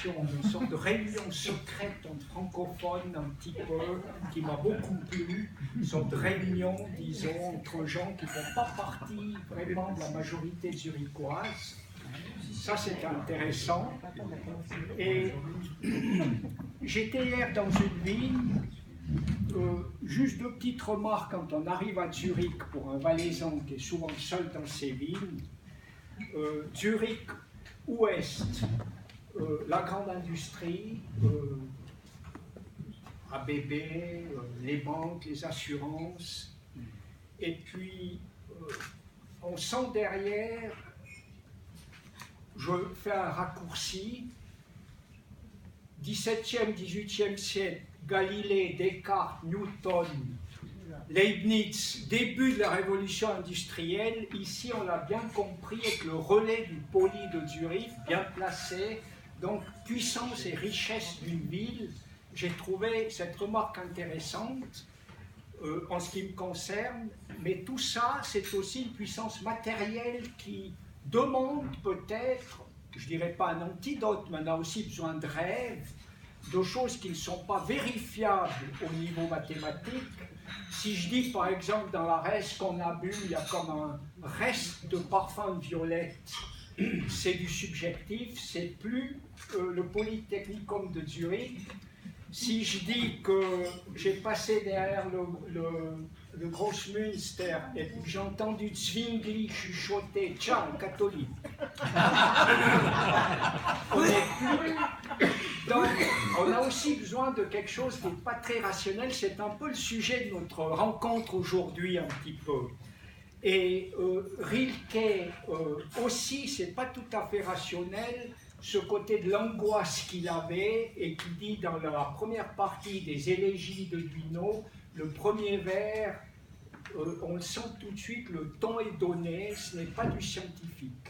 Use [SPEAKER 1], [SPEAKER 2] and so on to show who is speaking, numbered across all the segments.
[SPEAKER 1] conversation, une sorte de réunion secrète entre francophones un petit peu, qui m'a beaucoup plu, une sorte de réunion, disons, entre gens qui ne font pas partie vraiment de la majorité zurichoise. Ça, c'était intéressant. Et j'étais hier dans une ville, juste deux petites remarques quand on arrive à Zurich pour un Valaisan qui est souvent seul dans ses villes. Zurich Ouest, la grande industrie, ABB, les banques, les assurances, et puis on sent derrière, je fais un raccourci, 17e, 18e siècle, Galilée, Descartes, Newton, Leibniz, début de la révolution industrielle, ici on l'a bien compris avec le relais du poli de Zurich, bien placé, donc puissance et richesse d'une ville. J'ai trouvé cette remarque intéressante en ce qui me concerne, mais tout ça c'est aussi une puissance matérielle qui demande peut-être, je dirais pas un antidote, mais on a aussi besoin de rêves, de choses qui ne sont pas vérifiables au niveau mathématique. Si je dis par exemple dans la reste qu'on a bu, il y a comme un reste de parfum de violette, c'est du subjectif, c'est plus le Polytechnicum de Zurich. Si je dis que j'ai passé derrière le Grossmünster et que j'ai entendu Zwingli chuchoter « Ciao, catholique », donc, on a aussi besoin de quelque chose qui n'est pas très rationnel. C'est un peu le sujet de notre rencontre aujourd'hui, un petit peu. Et Rilke aussi, c'est pas tout à fait rationnel, ce côté de l'angoisse qu'il avait et qui dit dans la première partie des élégies de Duino, le premier vers, on le sent tout de suite, le ton est donné, ce n'est pas du scientifique.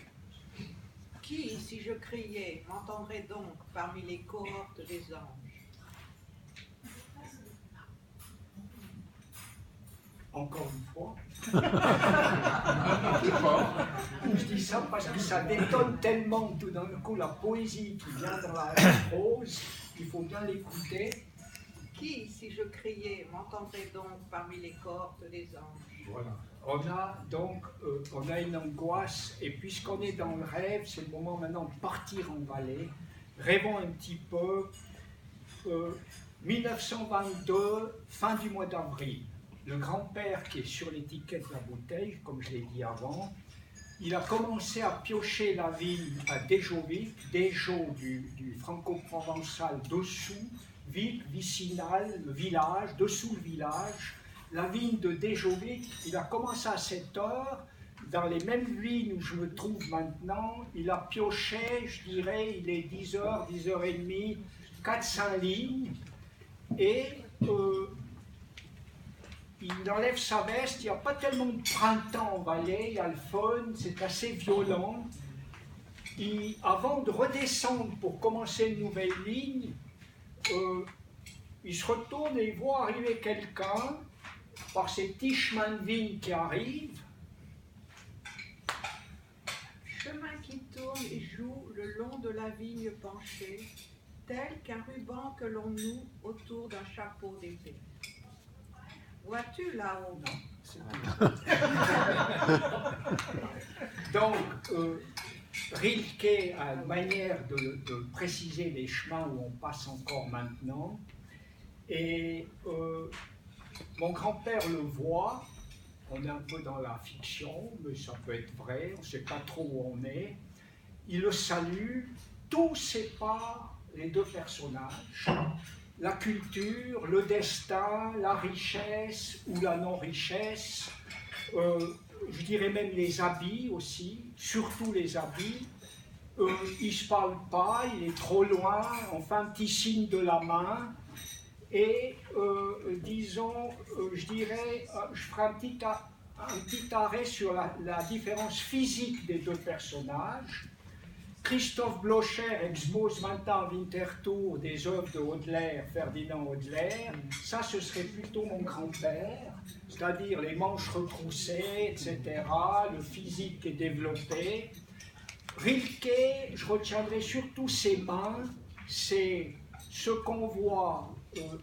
[SPEAKER 2] Qui, si je criais, m'entendrait donc parmi les cohortes des anges?
[SPEAKER 1] Encore une fois. Je dis ça parce que ça détonne tellement tout d'un coup la poésie qui vient dans la prose, qu'il faut bien l'écouter.
[SPEAKER 2] Qui, si je criais, m'entendrait donc parmi les cohortes des anges?
[SPEAKER 1] Voilà. On a donc on a une angoisse, et puisqu'on est dans le rêve, c'est le moment maintenant de partir en vallée. Rêvons un petit peu. 1922, fin du mois d'avril, le grand-père qui est sur l'étiquette de la bouteille, comme je l'ai dit avant, il a commencé à piocher la vigne à Déjovic, Déjo du franco-provençal dessous, ville vicinale, le village, dessous le village. La vigne de Déjovic, il a commencé à 7 heures, dans les mêmes vignes où je me trouve maintenant, il a pioché, je dirais, il est 10 heures, 10 heures et demie, 400 lignes, et il enlève sa veste, il n'y a pas tellement de printemps en vallée, il y a le fun, c'est assez violent. Et avant de redescendre pour commencer une nouvelle ligne, il se retourne et il voit arriver quelqu'un, par ces petits chemins de vigne qui arrivent.
[SPEAKER 2] Chemin qui tourne et joue le long de la vigne penchée, tel qu'un ruban que l'on noue autour d'un chapeau d'épée. Vois-tu là-haut?
[SPEAKER 1] Donc, Rilke a une manière de préciser les chemins où on passe encore maintenant. Et mon grand-père le voit, on est un peu dans la fiction, mais ça peut être vrai, on ne sait pas trop où on est. Il le salue, tout sépare les deux personnages, la culture, le destin, la richesse ou la non-richesse, je dirais même les habits aussi, surtout les habits. Il ne se parle pas, il est trop loin, on fait un petit signe de la main. Et disons, je dirais, je ferai un petit arrêt sur la différence physique des deux personnages. Christophe Blocher expose maintenant Winterthur des œuvres de Hodler, Ferdinand Hodler. Ça, ce serait plutôt mon grand-père, c'est-à-dire les manches retroussées, etc., le physique est développé. Rilke, je retiendrai surtout ses mains, c'est ce qu'on voit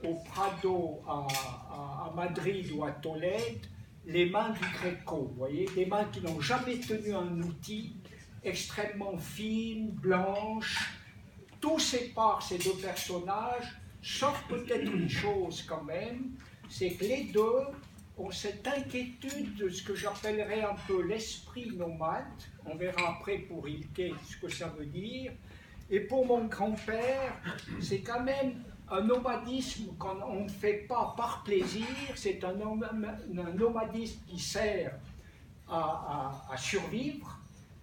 [SPEAKER 1] au Prado à Madrid ou à Tolède, les mains du Gréco, vous voyez, des mains qui n'ont jamais tenu un outil, extrêmement fines, blanches. Tout sépare ces deux personnages, sauf peut-être une chose quand même, c'est que les deux ont cette inquiétude de ce que j'appellerais un peu l'esprit nomade. On verra après pour Rilke ce que ça veut dire. Et pour mon grand-père, c'est quand même un nomadisme qu'on ne fait pas par plaisir, c'est un nomadisme qui sert à survivre.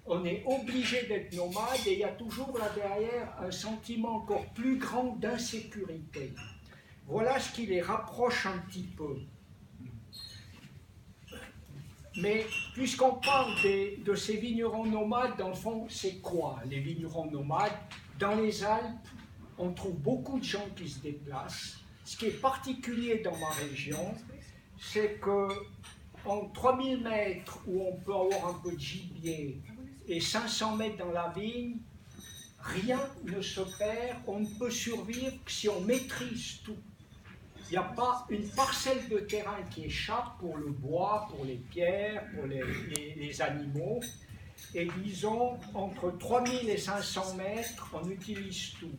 [SPEAKER 1] On est obligé d'être nomade et il y a toujours là derrière un sentiment encore plus grand d'insécurité. Voilà ce qui les rapproche un petit peu. Mais puisqu'on parle de ces vignerons nomades, dans le fond, c'est quoi les vignerons nomades? Dans les Alpes, on trouve beaucoup de gens qui se déplacent. Ce qui est particulier dans ma région, c'est qu'en 3000 mètres où on peut avoir un peu de gibier et 500 mètres dans la vigne, rien ne se perd, on ne peut survivre que si on maîtrise tout. Il n'y a pas une parcelle de terrain qui échappe pour le bois, pour les pierres, pour les animaux. Et disons, entre 3000 et 500 mètres, on utilise tout.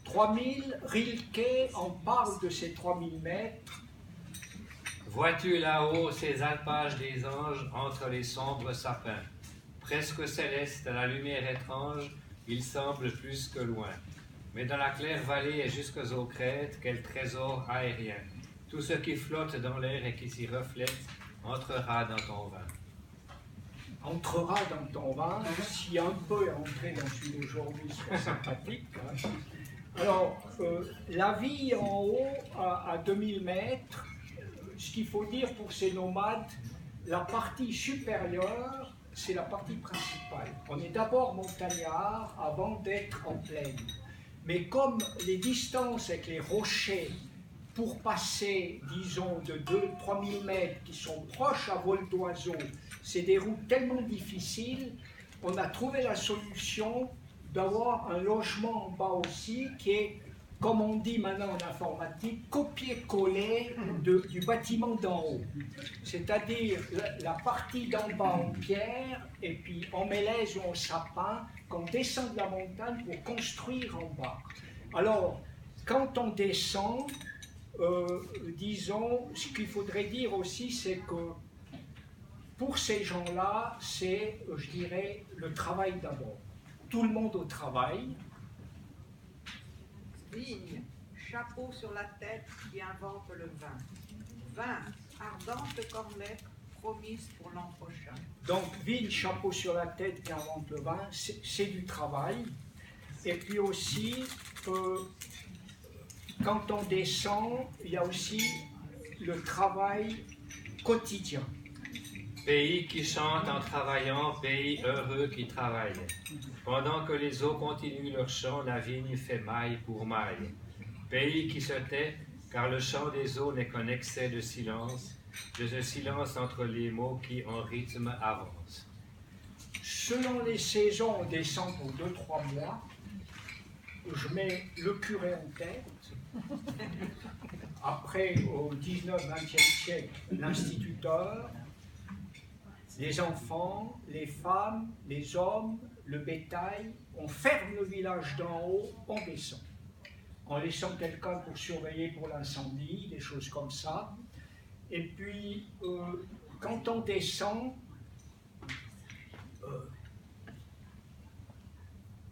[SPEAKER 1] 3000, Rilke en parle de ces 3000 mètres.
[SPEAKER 3] Vois-tu là-haut ces alpages des anges entre les sombres sapins? Presque céleste à la lumière étrange, ils semblent plus que loin. Mais dans la claire vallée et jusqu'aux crêtes, quel trésor aérien! Tout ce qui flotte dans l'air et qui s'y reflète entrera dans ton vin.
[SPEAKER 1] Entrera dans ton vin, si un peu est entré dans celui d'aujourd'hui, serait sympathique. Hein. Alors, la vie en haut, à 2000 mètres, ce qu'il faut dire pour ces nomades, la partie supérieure, c'est la partie principale. On est d'abord montagnard avant d'être en plaine. Mais comme les distances avec les rochers, pour passer, disons, de 2-3 000 mètres qui sont proches à vol d'oiseau, c'est des routes tellement difficiles, on a trouvé la solution d'avoir un logement en bas aussi qui est, comme on dit maintenant en informatique, copier-coller du bâtiment d'en haut. C'est-à-dire la partie d'en bas en pierre et puis en mélèze ou en sapin qu'on descend de la montagne pour construire en bas. Alors, quand on descend, disons, ce qu'il faudrait dire aussi, c'est que pour ces gens-là, c'est, je dirais, le travail d'abord. Tout le monde au travail.
[SPEAKER 2] Vigne, chapeau sur la tête qui invente le vin. Vin, ardente cornette promise pour l'an prochain.
[SPEAKER 1] Donc, vigne, chapeau sur la tête qui invente le vin, c'est du travail. Et puis aussi, quand on descend, il y a aussi le travail quotidien.
[SPEAKER 3] Pays qui chante en travaillant, pays heureux qui travaille. Pendant que les eaux continuent leur chant, la vigne fait maille pour maille. Pays qui se tait, car le chant des eaux n'est qu'un excès de silence entre les mots qui en rythme avancent.
[SPEAKER 1] Selon les saisons, on descend pour 2-3 mois. Je mets le curé en tête. Après, au 19e siècle, l'instituteur, les enfants, les femmes, les hommes, le bétail, on ferme le village d'en haut, on descend. En laissant quelqu'un pour surveiller pour l'incendie, des choses comme ça. Et puis, quand on descend,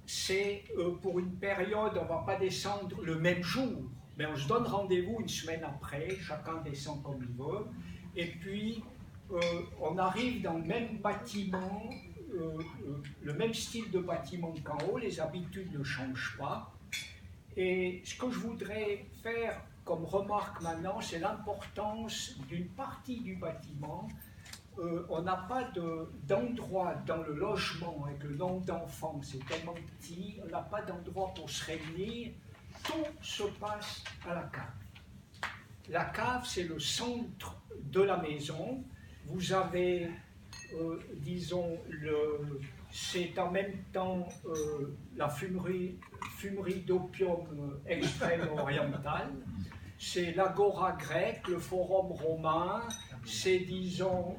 [SPEAKER 1] c'est pour une période, on ne va pas descendre le même jour, mais on se donne rendez-vous une semaine après, chacun descend comme il veut, et puis on arrive dans le même bâtiment, le même style de bâtiment qu'en haut, les habitudes ne changent pas. Et ce que je voudrais faire comme remarque maintenant, c'est l'importance d'une partie du bâtiment. On n'a pas d'endroit dans le logement avec le nombre d'enfants, c'est tellement petit, on n'a pas d'endroit pour se réunir, tout se passe à la cave. La cave, c'est le centre de la maison. Vous avez disons, c'est en même temps la fumerie d'opium extrême orientale, c'est l'agora grecque, le forum romain, c'est, disons,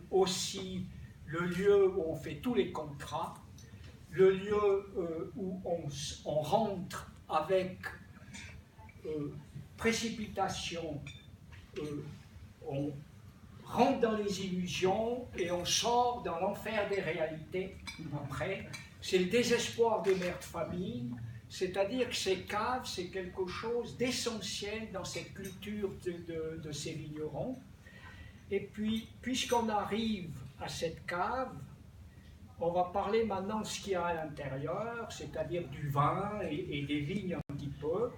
[SPEAKER 1] aussi le lieu où on fait tous les contrats, le lieu où on rentre avec précipitation, on rentre dans les illusions et on sort dans l'enfer des réalités après. C'est le désespoir des mères de famille, c'est-à-dire que ces caves, c'est quelque chose d'essentiel dans cette culture de ces vignerons. Et puis, puisqu'on arrive à cette cave, on va parler maintenant de ce qu'il y a à l'intérieur, c'est-à-dire du vin et des vignes un petit peu.